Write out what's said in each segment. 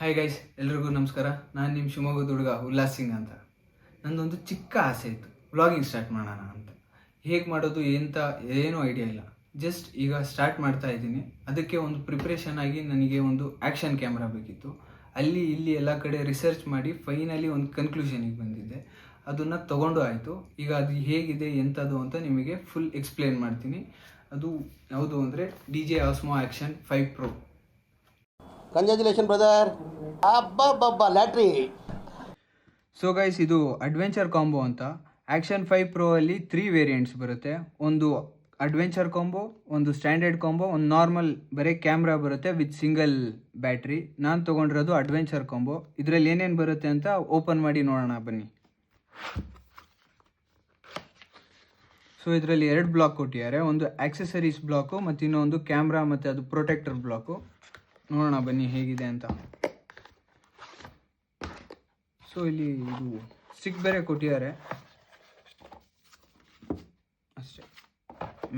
Hi guys, ಎಲ್ರಿಗೂ ನಮಸ್ಕಾರ. ನಾನು ನಿಮ್ಮ ಶಿವಮೊಗ್ಗದ ಹುಡುಗ ಉಲ್ಲಾಸ್ ಸಿಂಗ್ ಅಂತ. ನನ್ನದೊಂದು ಚಿಕ್ಕ ಆಸೆ ಇತ್ತು, ವ್ಲಾಗಿಂಗ್ ಸ್ಟಾರ್ಟ್ ಮಾಡೋಣ ಅಂತ. ಹೇಗೆ ಮಾಡೋದು ಏನೂ ಐಡಿಯಾ ಇಲ್ಲ. ಜಸ್ಟ್ ಈಗ ಸ್ಟಾರ್ಟ್ ಮಾಡ್ತಾ ಇದ್ದೀನಿ. ಅದಕ್ಕೆ ಒಂದು ಪ್ರಿಪ್ರೇಷನ್ ಆಗಿ ನನಗೆ ಒಂದು ಆ್ಯಕ್ಷನ್ ಕ್ಯಾಮ್ರಾ ಬೇಕಿತ್ತು. ಅಲ್ಲಿ ಇಲ್ಲಿ ಎಲ್ಲ ಕಡೆ ರಿಸರ್ಚ್ ಮಾಡಿ ಫೈನಲಿ ಒಂದು ಕನ್ಕ್ಲೂಷನಿಗೆ ಬಂದಿದ್ದೆ. ಅದನ್ನು ತೊಗೊಂಡು ಆಯಿತು. ಈಗ ಅದು ಹೇಗಿದೆ ಎಂಥದ್ದು ಅಂತ ನಿಮಗೆ ಫುಲ್ ಎಕ್ಸ್ಪ್ಲೇನ್ ಮಾಡ್ತೀನಿ. ಅದು ಯಾವುದು ಅಂದರೆ DJ Osmo Action 5 Pro. Congratulation brother. ಅಬ್ಬಬ್ಬಬ್ಬ ಲ್ಯಾಟ್ರಿ. ಸೊ ಗೈಸ್, ಇದು ಅಡ್ವೆಂಚರ್ ಕಾಂಬೋ ಅಂತ. ಆ್ಯಕ್ಷನ್ 5 Pro ಅಲ್ಲಿ 3 ವೇರಿಯಂಟ್ಸ್ ಬರುತ್ತೆ. ಒಂದು ಅಡ್ವೆಂಚರ್ ಕಾಂಬೋ, ಒಂದು ಸ್ಟ್ಯಾಂಡರ್ಡ್ ಕಾಂಬೋ, ಒಂದು ನಾರ್ಮಲ್ ಬರೀ ಕ್ಯಾಮ್ರಾ ಬರುತ್ತೆ ವಿತ್ ಸಿಂಗಲ್ ಬ್ಯಾಟ್ರಿ. ನಾನು ತೊಗೊಂಡಿರೋದು ಅಡ್ವೆಂಚರ್ ಕಾಂಬೋ. ಇದರಲ್ಲಿ ಏನೇನು ಬರುತ್ತೆ ಅಂತ ಓಪನ್ ಮಾಡಿ ನೋಡೋಣ ಬನ್ನಿ. ಸೊ ಇದರಲ್ಲಿ 2 ಬ್ಲಾಕ್ ಕೊಟ್ಟಿದ್ದಾರೆ. ಒಂದು ಆಕ್ಸೆಸರೀಸ್ ಬ್ಲಾಕು ಮತ್ತು ಇನ್ನೊಂದು ಕ್ಯಾಮ್ರಾ ಮತ್ತು ಅದು ಪ್ರೊಟೆಕ್ಟರ್ ಬ್ಲಾಕು. ನೋಡೋಣ ಬನ್ನಿ ಹೇಗಿದೆ ಅಂತ. ಸೊ ಇಲ್ಲಿ ಇದು ಸ್ಟಿಕ್ ಬೇರೆ ಕೊಟ್ಟಿದ್ದಾರೆ ಅಷ್ಟೇ.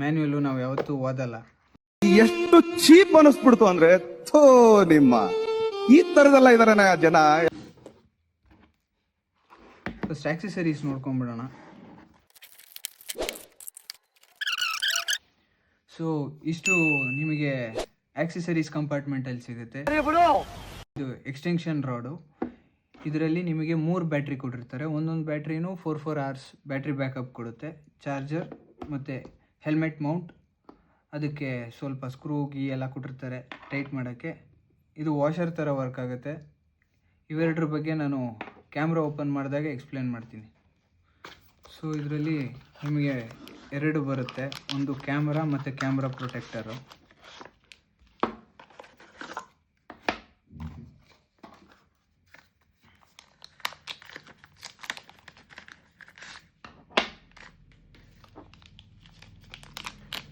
ಮ್ಯಾನ್ಯುಯಲ್ಲು ನಾವು ಯಾವತ್ತೂ ಓದಲ್ಲ. ಎಷ್ಟು ಚೀಪ್ ಅನಿಸ್ಬಿಡ್ತು ಅಂದ್ರೆ ಥೋ ನಿಮ್ಮ ಈ ತರದೆಲ್ಲ ಇದಾರೆ ಜನ. First accessories ನೋಡ್ಕೊಂಡ್ಬಿಡೋಣ. ಸೊ ಇಷ್ಟು ನಿಮಗೆ ಆಕ್ಸೆಸರೀಸ್ ಕಂಪಾರ್ಟ್ಮೆಂಟಲ್ಲಿ ಸಿಗುತ್ತೆ. ಇದು ಎಕ್ಸ್ಟೆನ್ಷನ್ ರಾಡು. ಇದರಲ್ಲಿ ನಿಮಗೆ 3 ಬ್ಯಾಟ್ರಿ ಕೊಟ್ಟಿರ್ತಾರೆ. ಒಂದೊಂದು ಬ್ಯಾಟ್ರಿನೂ 4 hours ಬ್ಯಾಟ್ರಿ ಬ್ಯಾಕಪ್ ಕೊಡುತ್ತೆ. ಚಾರ್ಜರ್ ಮತ್ತು ಹೆಲ್ಮೆಟ್ ಮೌಂಟ್, ಅದಕ್ಕೆ ಸ್ವಲ್ಪ ಸ್ಕ್ರೂ ಗೀ ಎಲ್ಲ ಕೊಟ್ಟಿರ್ತಾರೆ ಟೈಟ್ ಮಾಡೋಕ್ಕೆ. ಇದು ವಾಷರ್ ಥರ ವರ್ಕ್ ಆಗುತ್ತೆ. ಇವೆರಡರ ಬಗ್ಗೆ ನಾನು ಕ್ಯಾಮ್ರಾ ಓಪನ್ ಮಾಡಿದಾಗ ಎಕ್ಸ್ಪ್ಲೇನ್ ಮಾಡ್ತೀನಿ. ಸೊ ಇದರಲ್ಲಿ ನಿಮಗೆ 2 ಬರುತ್ತೆ, ಒಂದು ಕ್ಯಾಮ್ರಾ ಮತ್ತು ಕ್ಯಾಮ್ರಾ ಪ್ರೊಟೆಕ್ಟರು.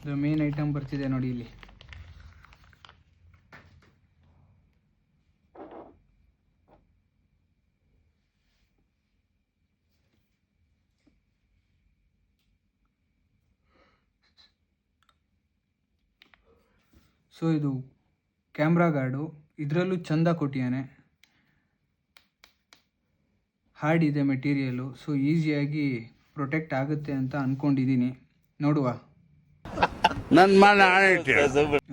ಇದು ಮೇನ್ ಐಟಮ್ ಬರ್ತಿದೆ ನೋಡಿ ಇಲ್ಲಿ. ಸೊ ಇದು ಕ್ಯಾಮ್ರಾ ಗಾರ್ಡು. ಇದರಲ್ಲೂ ಚಂದ ಕೊಟ್ಟಿಯಾನೆ, ಹಾರ್ಡ್ ಇದೆ ಮೆಟೀರಿಯಲು. ಸೊ ಈಸಿಯಾಗಿ ಪ್ರೊಟೆಕ್ಟ್ ಆಗುತ್ತೆ ಅಂತ ಅಂದ್ಕೊಂಡಿದ್ದೀನಿ. ನೋಡುವ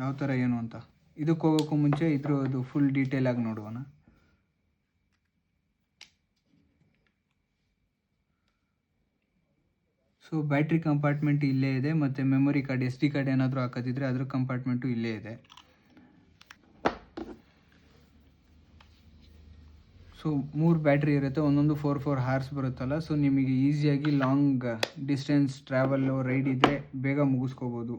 ಯಾವ ಥರ ಏನು ಅಂತ. ಇದಕ್ಕೆ ಹೋಗೋಕ್ಕೂ ಮುಂಚೆ ಇದ್ರದ್ದು ಫುಲ್ ಡೀಟೇಲ್ ಆಗಿ ನೋಡುವಣ. ಸೊ ಬ್ಯಾಟ್ರಿ ಕಂಪಾರ್ಟ್ಮೆಂಟ್ ಇಲ್ಲೇ ಇದೆ, ಮತ್ತು ಮೆಮೊರಿ ಕಾರ್ಡ್, SD ಕಾರ್ಡ್ ಏನಾದರೂ ಹಾಕೋದಿದ್ರೆ ಅದ್ರ ಕಂಪಾರ್ಟ್ಮೆಂಟು ಇಲ್ಲೇ ಇದೆ. ಸೊ 3 ಬ್ಯಾಟ್ರಿ ಇರುತ್ತೆ, ಒಂದೊಂದು 4 hours ಬರುತ್ತಲ್ಲ. ಸೊ ನಿಮಗೆ ಈಸಿಯಾಗಿ ಲಾಂಗ್ ಡಿಸ್ಟೆನ್ಸ್ ಟ್ರಾವೆಲ್ಲು ರೈಡ್ ಇದ್ದರೆ ಬೇಗ ಮುಗಿಸ್ಕೋಬೋದು.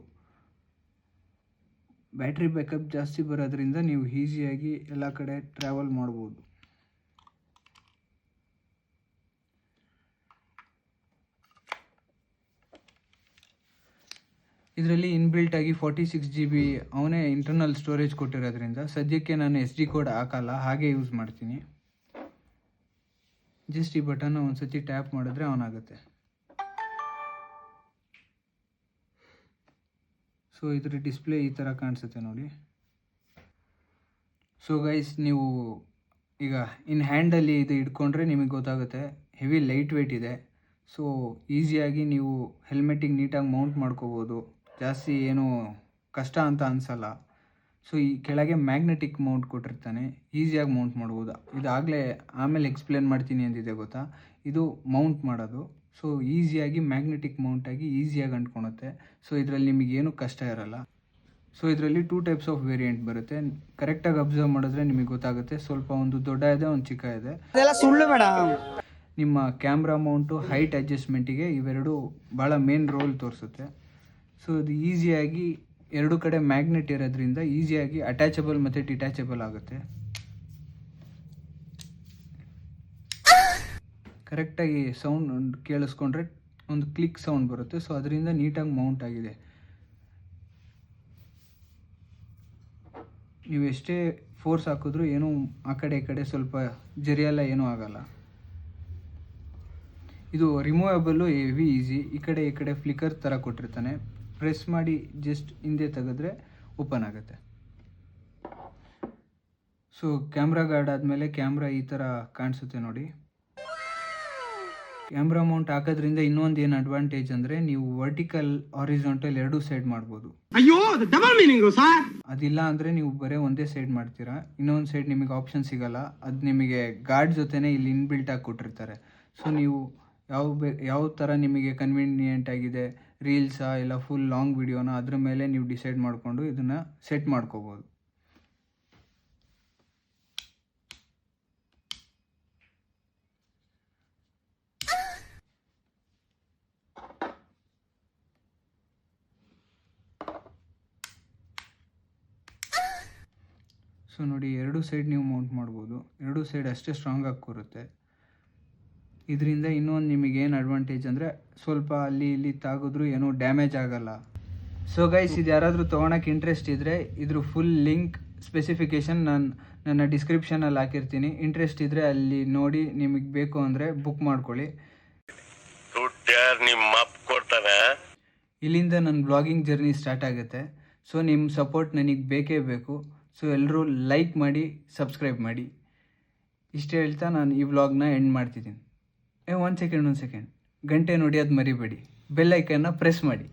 ಬ್ಯಾಟ್ರಿ ಬ್ಯಾಕಪ್ ಜಾಸ್ತಿ ಬರೋದ್ರಿಂದ ನೀವು ಈಸಿಯಾಗಿ ಎಲ್ಲ ಕಡೆ ಟ್ರಾವೆಲ್ ಮಾಡ್ಬೋದು. ಇದರಲ್ಲಿ ಇನ್ಬಿಲ್ಟ್ ಆಗಿ 46 GB ಅವನೇ ಇಂಟರ್ನಲ್ ಸ್ಟೋರೇಜ್ ಕೊಟ್ಟಿರೋದ್ರಿಂದ ಸದ್ಯಕ್ಕೆ ನಾನು SD ಕೋಡ್ ಹಾಕಲ್ಲ, ಹಾಗೆ ಯೂಸ್ ಮಾಡ್ತೀನಿ. ಜಸ್ಟ್ ಈ ಬಟನ್ನ ಒಂದು ಸತಿ ಟ್ಯಾಪ್ ಮಾಡಿದ್ರೆ ಆನ್ ಆಗುತ್ತೆ. ಸೊ ಇದ್ರ ಡಿಸ್ಪ್ಲೇ ಈ ಥರ ಕಾಣಿಸುತ್ತೆ ನೋಡಿ. ಸೊ ಗೈಸ್, ನೀವು ಈಗ ಇನ್ ಹ್ಯಾಂಡಲ್ಲಿ ಇದು ಇಟ್ಕೊಂಡ್ರೆ ನಿಮಗೆ ಗೊತ್ತಾಗುತ್ತೆ. ಹೆವಿ ಲೈಟ್ ವೆಯ್ಟ್ ಇದೆ. ಸೊ ಈಸಿಯಾಗಿ ನೀವು ಹೆಲ್ಮೆಟಿಗೆ ನೀಟಾಗಿ ಮೌಂಟ್ ಮಾಡ್ಕೋಬೋದು. ಜಾಸ್ತಿ ಏನು ಕಷ್ಟ ಅಂತ ಅನಿಸಲ್ಲ. ಸೊ ಈ ಕೆಳಗೆ ಮ್ಯಾಗ್ನೆಟಿಕ್ ಮೌಂಟ್ ಕೊಟ್ಟಿರ್ತಾನೆ, ಈಸಿಯಾಗಿ ಮೌಂಟ್ ಮಾಡ್ಬೋದು. ಇದಾಗಲೇ ಆಮೇಲೆ ಎಕ್ಸ್ಪ್ಲೇನ್ ಮಾಡ್ತೀನಿ ಅಂದಿದೆ ಗೊತ್ತಾ. ಇದು ಮೌಂಟ್ ಮಾಡೋದು. ಸೊ ಈಸಿಯಾಗಿ ಮ್ಯಾಗ್ನೆಟಿಕ್ ಮೌಂಟಾಗಿ ಈಸಿಯಾಗಿ ಅಂಟ್ಕೊಳುತ್ತೆ. ಸೊ ಇದರಲ್ಲಿ ನಿಮಗೇನು ಕಷ್ಟ ಇರಲ್ಲ. ಸೊ ಇದರಲ್ಲಿ 2 ಟೈಪ್ಸ್ ಆಫ್ ವೇರಿಯಂಟ್ ಬರುತ್ತೆ. ಕರೆಕ್ಟಾಗಿ ಅಬ್ಸರ್ವ್ ಮಾಡಿದ್ರೆ ನಿಮಗೆ ಗೊತ್ತಾಗುತ್ತೆ. ಸ್ವಲ್ಪ ಒಂದು ದೊಡ್ಡ ಇದೆ, ಒಂದು ಚಿಕ್ಕ ಇದೆ. ಸುಳ್ಳು ಮೇಡಮ್. ನಿಮ್ಮ ಕ್ಯಾಮ್ರಾ ಮೌಂಟು ಹೈಟ್ ಅಡ್ಜಸ್ಟ್ಮೆಂಟಿಗೆ ಇವೆರಡು ಭಾಳ ಮೇನ್ ರೋಲ್ ತೋರಿಸುತ್ತೆ. ಸೊ ಇದು ಈಸಿಯಾಗಿ 2 ಕಡೆ ಮ್ಯಾಗ್ನೆಟ್ ಇರೋದ್ರಿಂದ ಈಸಿಯಾಗಿ ಅಟ್ಯಾಚಬಲ್ ಮತ್ತು ಡಿಟ್ಯಾಚಬಲ್ ಆಗುತ್ತೆ. ಕರೆಕ್ಟಾಗಿ ಸೌಂಡ್ ಕೇಳಿಸ್ಕೊಂಡ್ರೆ ಒಂದು ಕ್ಲಿಕ್ ಸೌಂಡ್ ಬರುತ್ತೆ. ಸೊ ಅದರಿಂದ ನೀಟಾಗಿ ಮೌಂಟ್ ಆಗಿದೆ. ನೀವು ಎಷ್ಟೇ ಫೋರ್ಸ್ ಹಾಕಿದ್ರೂ ಏನೂ ಆ ಕಡೆ ಈ ಕಡೆ ಸ್ವಲ್ಪ ಜರಿಯೆಲ್ಲ ಏನೂ ಆಗಲ್ಲ. ಇದು ರಿಮೂವೇಬಲ್ಲು, ಹೆವಿ ಈಸಿ. ಈ ಕಡೆ ಫ್ಲಿಕರ್ ಥರ ಕೊಟ್ಟಿರ್ತಾನೆ. ಪ್ರೆಸ್ ಮಾಡಿ ಜಸ್ಟ್ ಹಿಂದೆ ತೆಗೆದ್ರೆ ಓಪನ್ ಆಗುತ್ತೆ. ಸೊ ಕ್ಯಾಮ್ರಾ ಗಾರ್ಡ್ ಆದಮೇಲೆ ಕ್ಯಾಮ್ರಾ ಈ ಥರ ಕಾಣಿಸುತ್ತೆ ನೋಡಿ. ಕ್ಯಾಮ್ರಾ ಮೌಂಟ್ ಹಾಕೋದ್ರಿಂದ ಇನ್ನೊಂದು ಏನು ಅಡ್ವಾಂಟೇಜ್ ಅಂದರೆ ನೀವು ವರ್ಟಿಕಲ್ ಹಾರಿಜಾಂಟಲ್ ಎರಡೂ ಸೈಡ್ ಮಾಡ್ಬೋದು. ಅಯ್ಯೋ ಡಬಲ್ ಮೀನಿಂಗ್ ಸರ್. ಅದಿಲ್ಲ ಅಂದರೆ ನೀವು ಬರೀ ಒಂದೇ ಸೈಡ್ ಮಾಡ್ತೀರಾ, ಇನ್ನೊಂದು ಸೈಡ್ ನಿಮಗೆ ಆಪ್ಷನ್ ಸಿಗಲ್ಲ. ಅದು ನಿಮಗೆ ಗಾರ್ಡ್ ಜೊತೆನೇ ಇಲ್ಲಿ ಇನ್ಬಿಲ್ಟ್ ಆಗಿ ಕೊಟ್ಟಿರ್ತಾರೆ. ಸೊ ನೀವು ಯಾವ ಥರ ನಿಮಗೆ ಕನ್ವೀನಿಯೆಂಟ್ ಆಗಿದೆ, ರೀಲ್ಸಾ ಇಲ್ಲ ಫುಲ್ ಲಾಂಗ್ ವಿಡಿಯೋನ, ಅದ್ರ ಮೇಲೆ ನೀವು ಡಿಸೈಡ್ ಮಾಡಿಕೊಂಡು ಇದನ್ನು ಸೆಟ್ ಮಾಡ್ಕೋಬೋದು. ಸೊ ನೋಡಿ, ಎರಡೂ ಸೈಡ್ ನೀವು ಮೌಂಟ್ ಮಾಡ್ಬೋದು. ಎರಡೂ ಸೈಡ್ ಅಷ್ಟೇ ಸ್ಟ್ರಾಂಗ್ ಆಗಿ ಕೂರುತ್ತೆ. ಇದರಿಂದ ಇನ್ನೊಂದು ನಿಮಗೇನು ಅಡ್ವಾಂಟೇಜ್ ಅಂದರೆ ಸ್ವಲ್ಪ ಅಲ್ಲಿ ಇಲ್ಲಿ ತಾಗಿದ್ರೂ ಏನೂ ಡ್ಯಾಮೇಜ್ ಆಗಲ್ಲ. ಸೊ ಗೈಸ್, ಇದು ಯಾರಾದರೂ ತೊಗೊಳಕ್ಕೆ ಇಂಟ್ರೆಸ್ಟ್ ಇದ್ದರೆ ಇದ್ರ ಫುಲ್ ಲಿಂಕ್ ಸ್ಪೆಸಿಫಿಕೇಷನ್ ನನ್ನ ಡಿಸ್ಕ್ರಿಪ್ಷನಲ್ಲಿ ಹಾಕಿರ್ತೀನಿ. ಇಂಟ್ರೆಸ್ಟ್ ಇದ್ದರೆ ಅಲ್ಲಿ ನೋಡಿ ನಿಮಗೆ ಬೇಕು ಅಂದರೆ ಬುಕ್ ಮಾಡ್ಕೊಳ್ಳಿ. ಇಲ್ಲಿಂದ ನನ್ನ ಬ್ಲಾಗಿಂಗ್ ಜರ್ನಿ ಸ್ಟಾರ್ಟ್ ಆಗುತ್ತೆ. ಸೊ ನಿಮ್ಮ ಸಪೋರ್ಟ್ ನನಗೆ ಬೇಕೇ ಬೇಕು. ಸೊ ಎಲ್ಲರೂ ಲೈಕ್ ಮಾಡಿ, ಸಬ್ಸ್ಕ್ರೈಬ್ ಮಾಡಿ. ಇಷ್ಟೇ ಹೇಳ್ತಾ ನಾನು ಈ ವ್ಲಾಗ್ನ ಎಂಡ್ ಮಾಡ್ತಿದ್ದೀನಿ. ಒಂದು ಸೆಕೆಂಡ್, ಗಂಟೆ ನೋಡಿ ಅದು ಮರಿಬೇಡಿ. ಬೆಲ್ ಐಕನ್ನ ಪ್ರೆಸ್ ಮಾಡಿ.